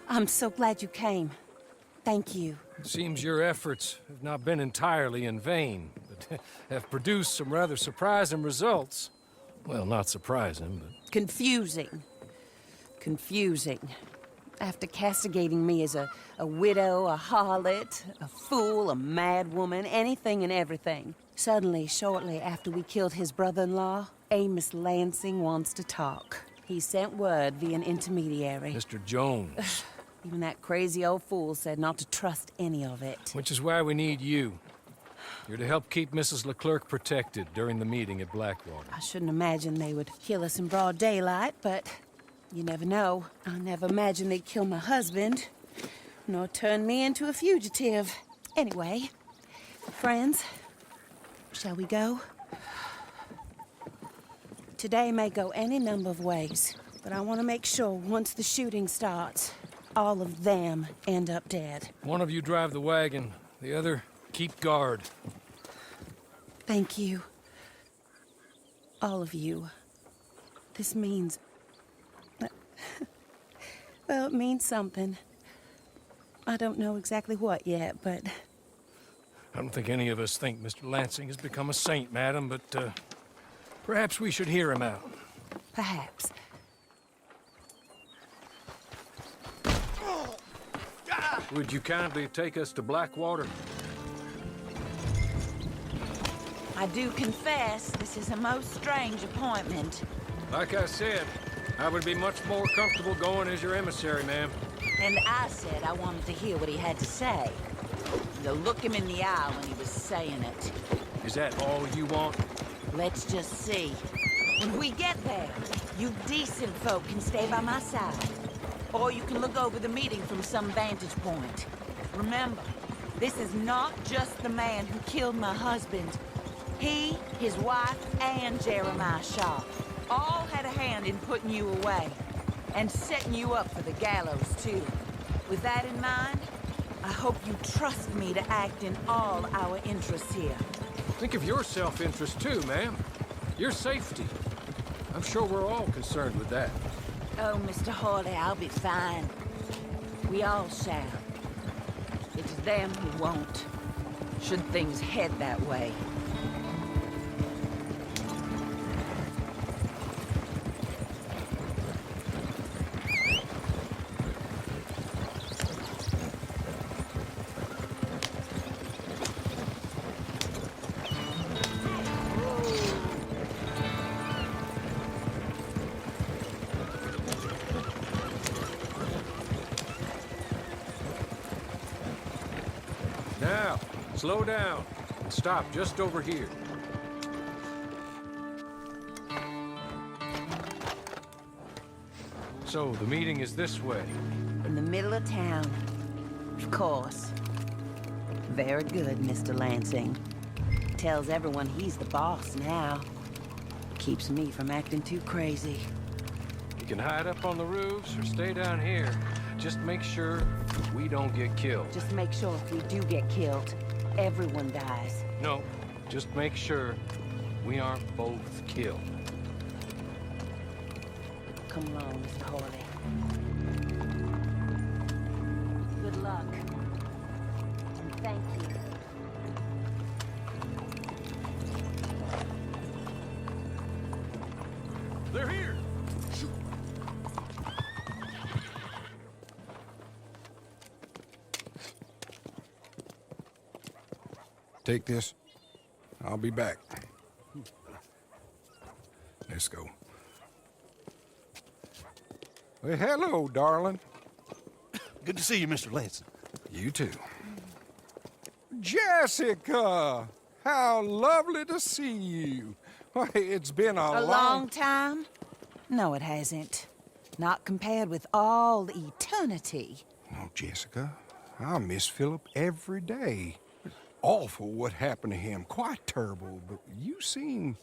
I'm so glad you came. Thank you. It seems your efforts have not been entirely in vain, but have produced some rather surprising results. Well, not surprising, but... Confusing. Confusing. After castigating me as a widow, a harlot, a fool, a mad woman, anything and everything. Suddenly, shortly after we killed his brother-in-law, Amos Lansing wants to talk. He sent word via an intermediary. Mr. Jones. Even that crazy old fool said not to trust any of it. Which is why we need you. You're to help keep Mrs. Leclerc protected during the meeting at Blackwater. I shouldn't imagine they would kill us in broad daylight, but you never know. I never imagined they'd kill my husband, nor turn me into a fugitive. Anyway, friends, shall we go? Today may go any number of ways, but I want to make sure once the shooting starts, all of them end up dead. One of you drive the wagon, the other keep guard. Thank you. All of you. This means... well, it means something. I don't know exactly what yet, but... I don't think any of us think Mr. Lansing has become a saint, madam, but perhaps we should hear him out. Perhaps. Would you kindly take us to Blackwater? I do confess, this is a most strange appointment. Like I said, I would be much more comfortable going as your emissary, ma'am. And I said I wanted to hear what he had to say. To look him in the eye when he was saying it. Is that all you want? Let's just see. When we get there, you decent folk can stay by my side. Or you can look over the meeting from some vantage point. Remember, this is not just the man who killed my husband. He, his wife, and Jeremiah Shaw all had a hand in putting you away. And setting you up for the gallows, too. With that in mind, I hope you trust me to act in all our interests here. Think of your self-interest, too, ma'am. Your safety. I'm sure we're all concerned with that. Oh, Mr. Hawley, I'll be fine. We all shall. It's them who won't, should things head that way. Now, slow down and stop just over here. So, the meeting is this way. In the middle of town. Of course. Very good, Mr. Lansing. Tells everyone he's the boss now. Keeps me from acting too crazy. You can hide up on the roofs or stay down here. Just make sure we don't get killed. Just make sure if we do get killed, everyone dies. No, just make sure we aren't both killed. Come along, Mr. Hawley. Good luck. And thank you. They're here! Take this. I'll be back. Let's go. Well, hello, darling. Good to see you, Mr. Lansing. You too. Jessica! How lovely to see you. Why, it's been A long time? No, it hasn't. Not compared with all eternity. Oh, Jessica, I miss Philip every day. Awful what happened to him. Quite terrible, but you seem...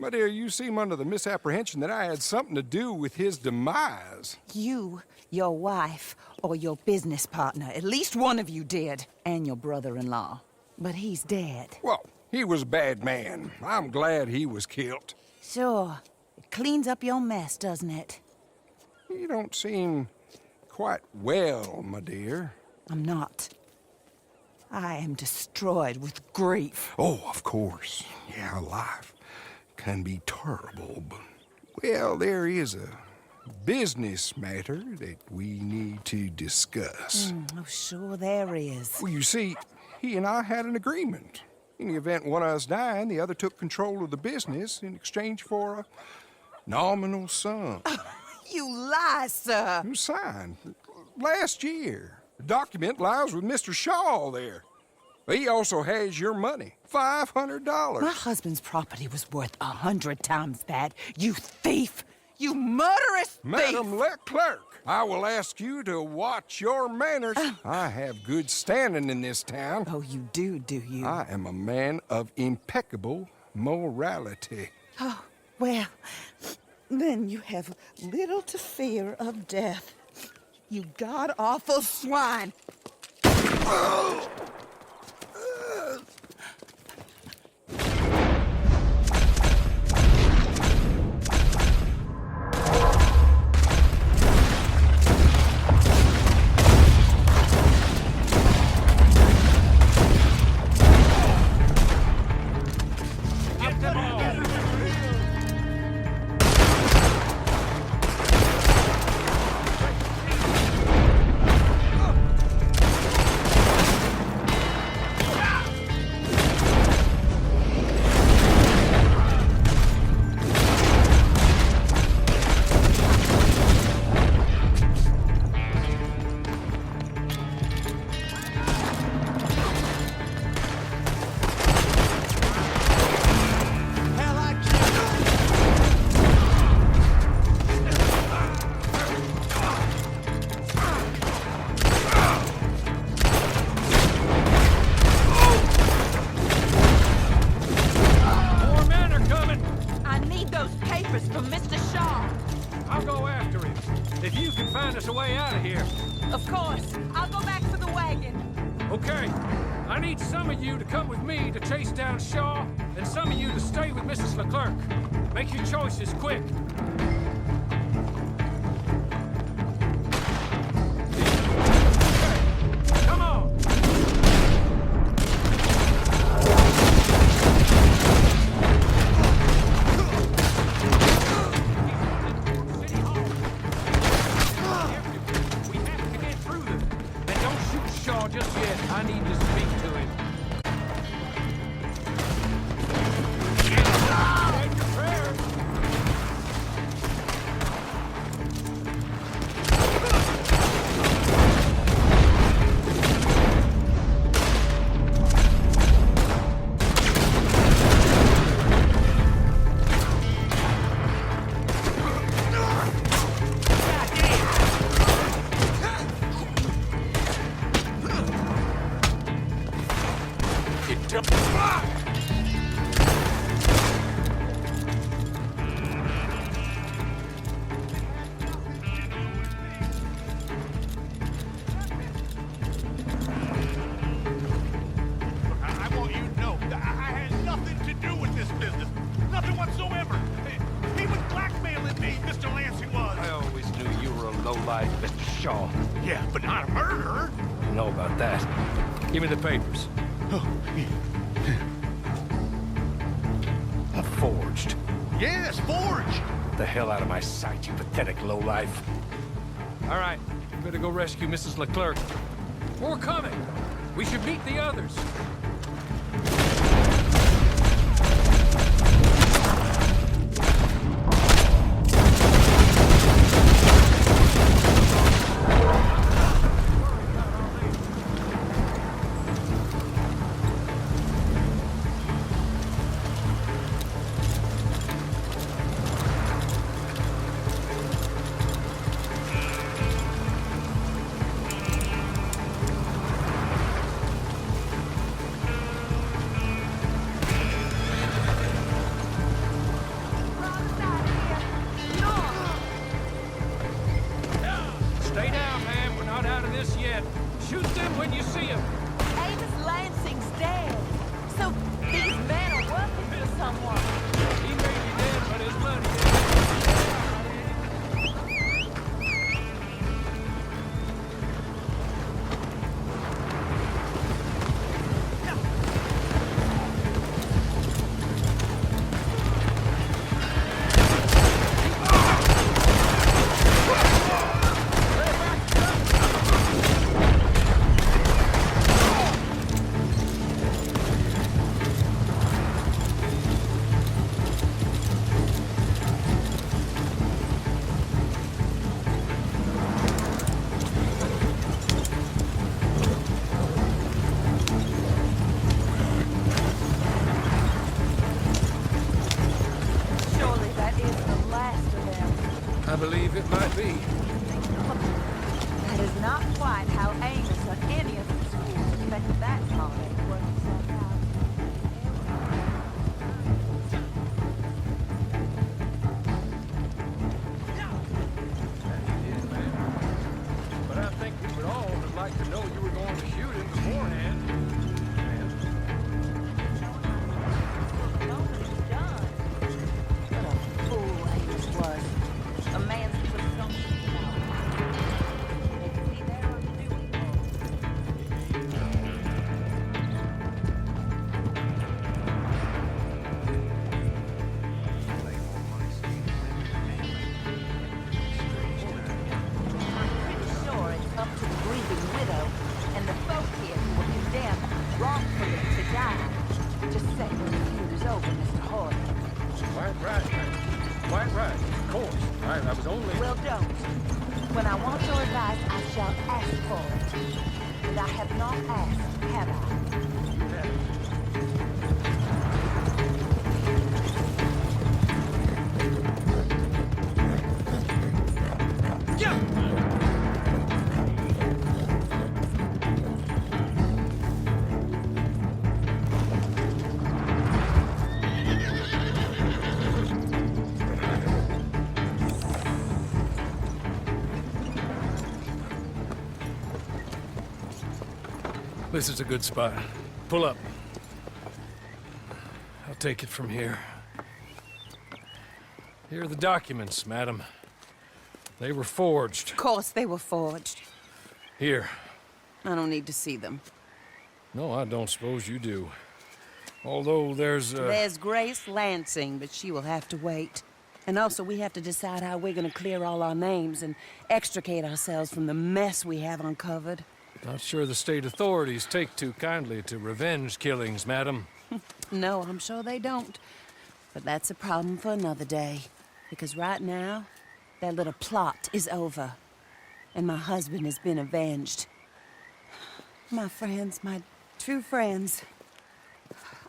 My dear, you seem under the misapprehension that I had something to do with his demise. You, your wife, or your business partner, at least one of you did, and your brother-in-law. But he's dead. Well, he was a bad man. I'm glad he was killed. Sure. It cleans up your mess, doesn't it? You don't seem quite well, my dear. I'm not. I am destroyed with grief. Oh, of course. Yeah, life can be terrible, but... Well, there is a business matter that we need to discuss. Oh, sure there is. Well, you see, he and I had an agreement. In the event one of us died, the other took control of the business in exchange for a nominal sum. You lie, sir. It was signed last year. The document lies with Mr. Shaw there. He also has your money, $500. My husband's property was worth 100 times that. You thief! You murderous thief! Madam Leclerc, I will ask you to watch your manners. I have good standing in this town. Oh, you do you? I am a man of impeccable morality. Oh, well, then you have little to fear of death. You god-awful swine! Okay, I need some of you to come with me to chase down Shaw, and some of you to stay with Mrs. Leclerc. Make your choices quick. Come on! City Hall. We have to get through them. And don't shoot Shaw just yet. I need to speak to him. Take your prayers. I want you to know that I had nothing to do with this business. Nothing whatsoever. He was blackmailing me, Mr. Lansing was. I always knew you were a lowlife, Mr. Shaw. Yeah, but not a murderer. You know about that. Give me the papers. Forged. Yes, forged. Get the hell out of my sight, you pathetic lowlife. All right, we better go rescue Mrs. Leclerc. More coming. We should meet the others. Stay down, man. We're not out of this yet. Shoot them when you see them. Amos Lansing's dead. So these men are working for someone. He may be dead, but his money I believe it might be. That is not quite how Amos or any of the schools expected that holiday to work itself out. But I think we would all would like to know you were going to shoot him beforehand. What a fool Amos was. A man who was so they could be there on the doing. I'm pretty sure it's up to the grieving widow and the folk here who were condemned wrongfully to die. Just say when the feud is over, Mr. Hawley. Quite right, man. Quite right. Of course. I was only... Well, don't. When I want your advice, I shall ask for it. And I have not asked, have I? This is a good spot. Pull up. I'll take it from here. Here are the documents, madam. They were forged. Of course they were forged. Here. I don't need to see them. No, I don't suppose you do. Although there's There's Grace Lansing, but she will have to wait. And also, we have to decide how we're gonna clear all our names and extricate ourselves from the mess we have uncovered. Not sure the state authorities take too kindly to revenge killings, madam. No, I'm sure they don't. But that's a problem for another day. Because right now, that little plot is over. And my husband has been avenged. My friends, my true friends.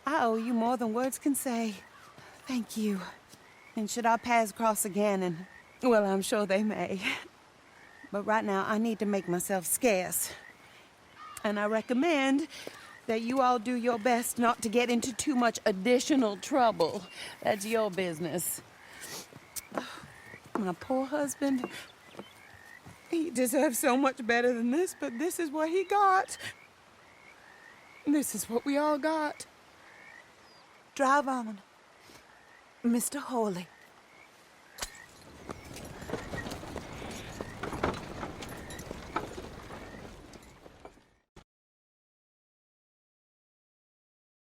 I owe you more than words can say. Thank you. And should our paths cross again, and, well, I'm sure they may. But right now, I need to make myself scarce. And I recommend that you all do your best not to get into too much additional trouble. That's your business. My poor husband. He deserves so much better than this, but this is what he got. This is what we all got. Drive on, Mr. Hawley.